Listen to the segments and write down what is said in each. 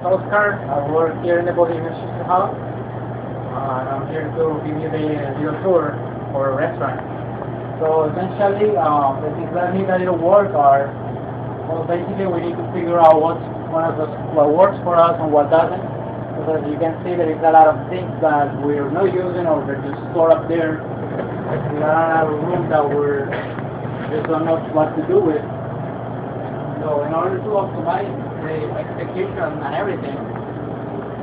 Oscar. I work here in the Bolivian System House. And I'm here to give you the little tour for a restaurant. So essentially, the things that need a little work are, well, basically we need to figure out what works for us and what doesn't. Because you can see there is a lot of things that we're not using or they're just stored up there. We got a room that we're just don't know what to do with. So in order to optimize the execution and everything,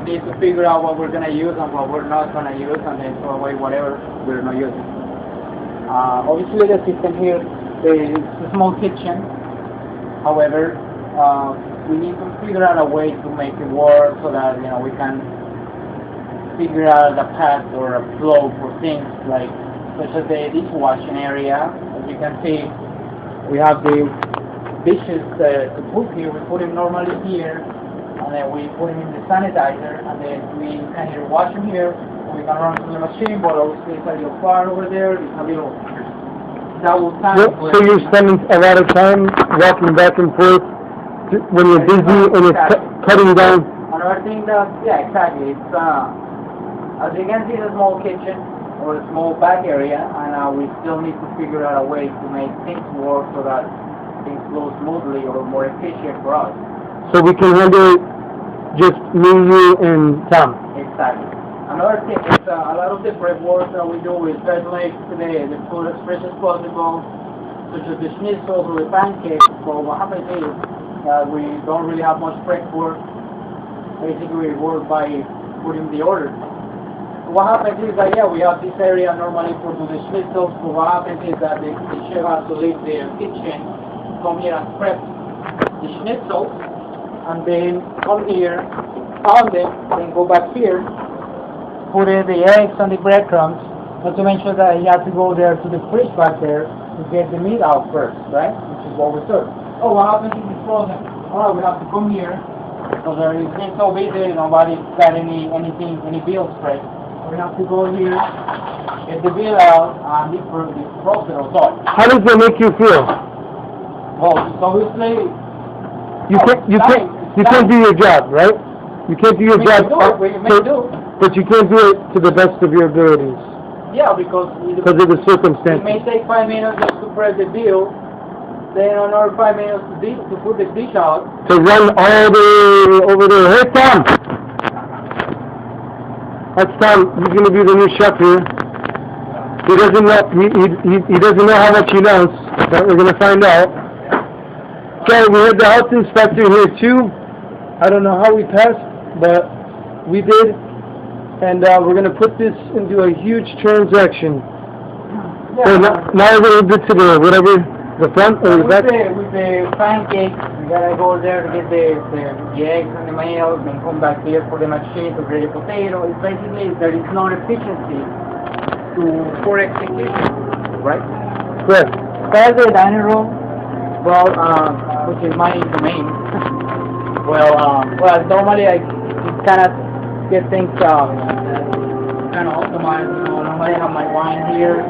we need to figure out what we're going to use and what we're not going to use and then throw away whatever we're not using. Obviously the system here is a small kitchen. However, we need to figure out a way to make it work so that we can figure out a path or a flow for things like such as the dishwashing area. As you can see, we have the dishes to put here. We put them normally here, and then we put them in the sanitizer, and then we can either wash them here, or we can run to the machine. But obviously, it's a little far over there. It's a little double time. So you're spending a lot of time walking back and forth when you're busy and it's cutting down. Another thing that, yeah, exactly. It's as you can see, it's a small kitchen or a small back area, and we still need to figure out a way to make things work so that things flow smoothly or more efficient for us. So we can handle it just me, you, and Tom. Exactly. Another thing is a lot of the prep work that we do is try to make the food as fresh as possible, such as the schnitzels or the pancakes. So what happens is we don't really have much prep work. Basically, we work by putting the order. What happens is that, we have this area normally for the schnitzels. So what happens is that the chef has to leave the kitchen, come here and prep the schnitzels, and then come here, pound them, then go back here, put in the eggs and the breadcrumbs, not to mention that he has to go there to the fridge back there to get the meat out first, right? Which is what we serve. Oh, what happens if it's frozen? Alright, we have to come here, because it's been so busy, nobody's got any bill spread. We have to go here, get the bill out, and defrost it or thawed. How does it make you feel? Well, so obviously, you can't do your job, right? You can't do your job, but you can't do it to the best of your abilities. Yeah, because of the circumstances. It may take 5 minutes just to press the bill, then another 5 minutes to put the dish out. To run all the way over there. Hey, Tom! That's Tom. He's going to be the new chef here. He doesn't know. He doesn't know how much he knows, but we're going to find out. Okay, we had the health inspector here too. I don't know how we passed, but we did. And we're going to put this into a huge transaction. Yeah. So now we're going to get to the front or the back. With the pancakes, we gotta go there to get the eggs and the milk, and come back here for the machine to grate the potato. It's basically there is no efficiency for execution, right? Good. There's the dining room, well, which is my domain. well, normally I kind of get things kind of optimized. Normally I have my wine here.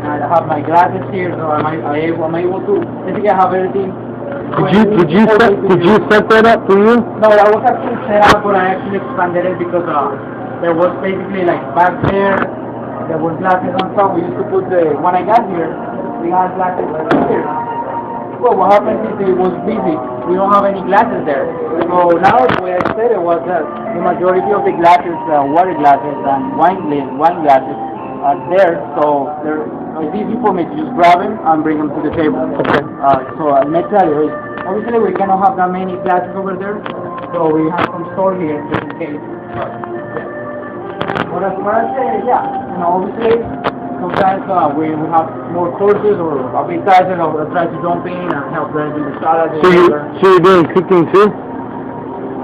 I have my glasses here, so I'm able to basically have everything. Did you set that up for you? No, that was actually set up, but I actually expanded it because there was basically like back there were glasses on top. We used to put when I got here, we had glasses right here. Well, what happened is it was busy. We don't have any glasses there. So now the way I said it was that the majority of the glasses, water glasses and wine glasses, are there, so it's easy for me to just grab them and bring them to the table. Okay. So next slide, obviously we cannot have that many glasses over there, so we have some store here just in case. But as far as obviously sometimes we have more courses or appetizers or try to jump in and help them in the salad. So you're doing cooking too?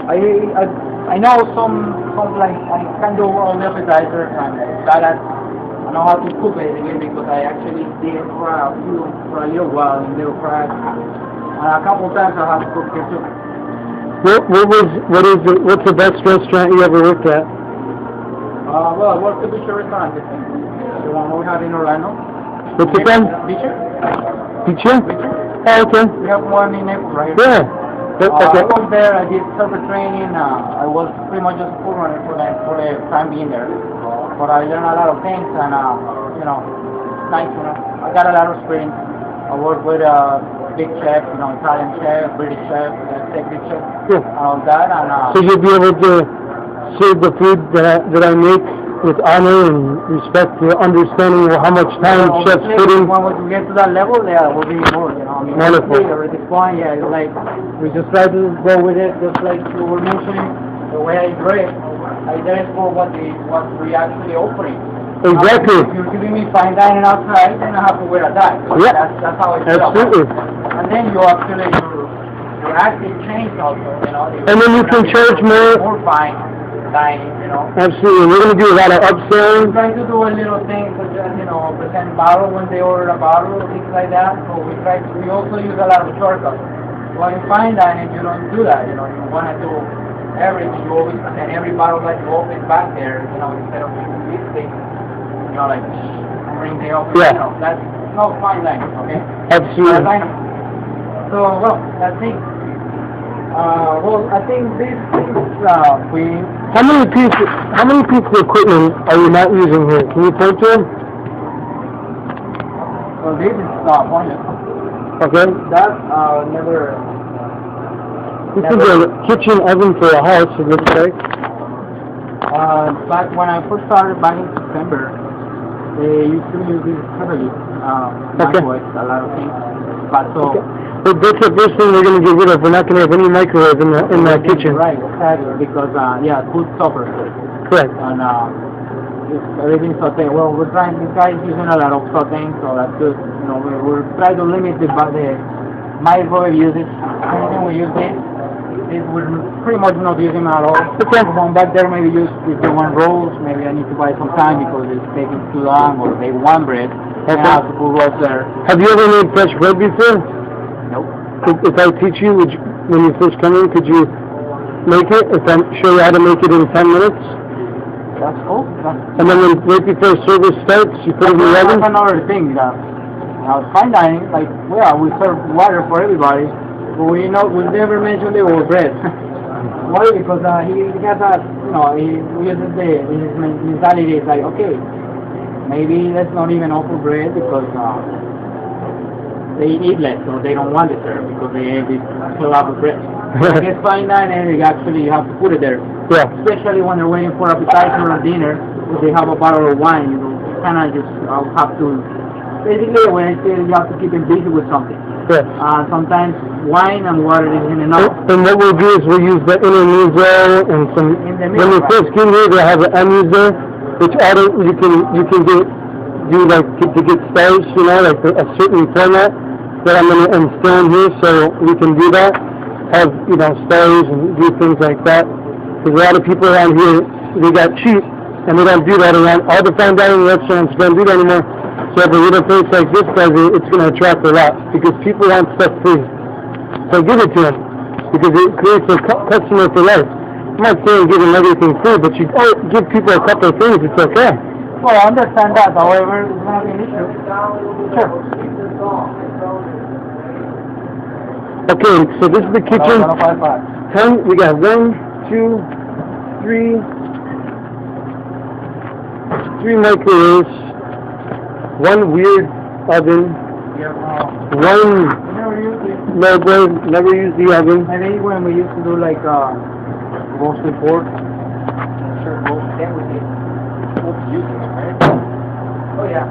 I know some like I can do all the appetizers and salad. I know how to cook it again because I actually did it for a little while in little fries. And a couple of times I have cooked it too. What's the best restaurant you ever worked at? Well, I worked at the Beecher restaurant, I think. The one we had in Orlando. What's it called? Beecher. Beecher? Beecher. Oh, okay. We have one in April right here. Yeah. Okay. I was there, I did server training, I was pretty much just a full runner for the time being there. But I learned a lot of things and, you know, it's nice, you know. I got a lot of experience. I worked with big chefs, you know, Italian chef, British chef, executive chef, Yeah. and all that. And, So you'll be able to serve the food that I make with honor and respect, to understanding how much time chefs put in. When we get to that level, yeah, we'll be more, you know. I mean, Wonderful. At this point, yeah, it's like, we just try to go with it, just like you were mentioning, the way I dress, I dress for what we actually offering. Exactly. If you're giving me fine dining outside, then I have to wear a tie. Yeah. That's how I feel. Absolutely. And then you actually, your acting change also, you know. And then you can charge more. More fine dining, you know. Absolutely. We're going to do a lot of We're upselling. trying to do a little thing, such as, you know, present bottle when they order a bottle, things like that. So we also use a lot of shortcuts. Well, in fine dining, you don't do that, you know. You want to do everything. You always present every bottle that you open back there, you know, instead of using these things, you know, like, bring the open, Yeah. you know, that's no fine dining, okay? Absolutely. So, well, that's it. Well, I think this is, How many pieces of equipment are you not using here? Can you point to them? well, this is, pointless. Okay. That, never, This is a kitchen oven for a house, it looks like. back when I first started back in September, they used to use this heavily, microwave, a lot of things. But so, Okay. But that's the first thing we're going to get rid of. We're not going to have any microwave in the kitchen. right, exactly, because, yeah, food suffers. Correct. And, everything's sauteing. Well, we're trying, this guy is using a lot of sauteing, so that's good. You know, we're trying to limit the microwave usage. Anything we use this we're pretty much not using at all. Okay. Going back there, maybe use if they want rolls, maybe I need to buy some time because it's taking too long, or they want bread, and I have to put rolls there. Have you ever made fresh bread before? Nope. If I teach you, when you first come in, could you make it? If I show you how to make it in 10 minutes? That's cool. And then right before service starts, you put it in the That's oven? another thing. Fine dining, like, yeah, we serve water for everybody, but we never mention the whole bread. Why? Because he has a, you know, he uses his mentality is like, okay, maybe let's not even offer bread because they eat less, or they don't want to serve because they fill up with bread. I guess fine dining, you have to put it there. Yeah. Especially when they're waiting for appetizer or dinner, if they have a bottle of wine, you kind of just have to, basically when I say you have to keep them busy with something. Yes. Sometimes wine and water isn't enough. And what we'll do is we'll use the inner muso and some, In the when middle, you first get here, they'll have an amuso, which you can do like to get stars, you know, like a certain format that I'm going to instill in here, so we can do that, have, you know, stars and do things like that. Because a lot of people around here, they got cheap, and they don't do that around, all the fine dining restaurants don't do that anymore. So if a little place like this does it, it's going to attract a lot, because people want stuff free. So give it to them, because it creates a customer for life. I'm not saying give them everything free, but you give people a couple of things, it's okay. Well, I understand that, however, it's going to be an issue. Sure. Okay, so this is the kitchen. 155. 10, we got 1, 2, 3 microwaves, 1 weird oven, 1 never use the oven. I think when we used to do like roasted pork, sure, roast, then we did. Using it, right? Oh yeah.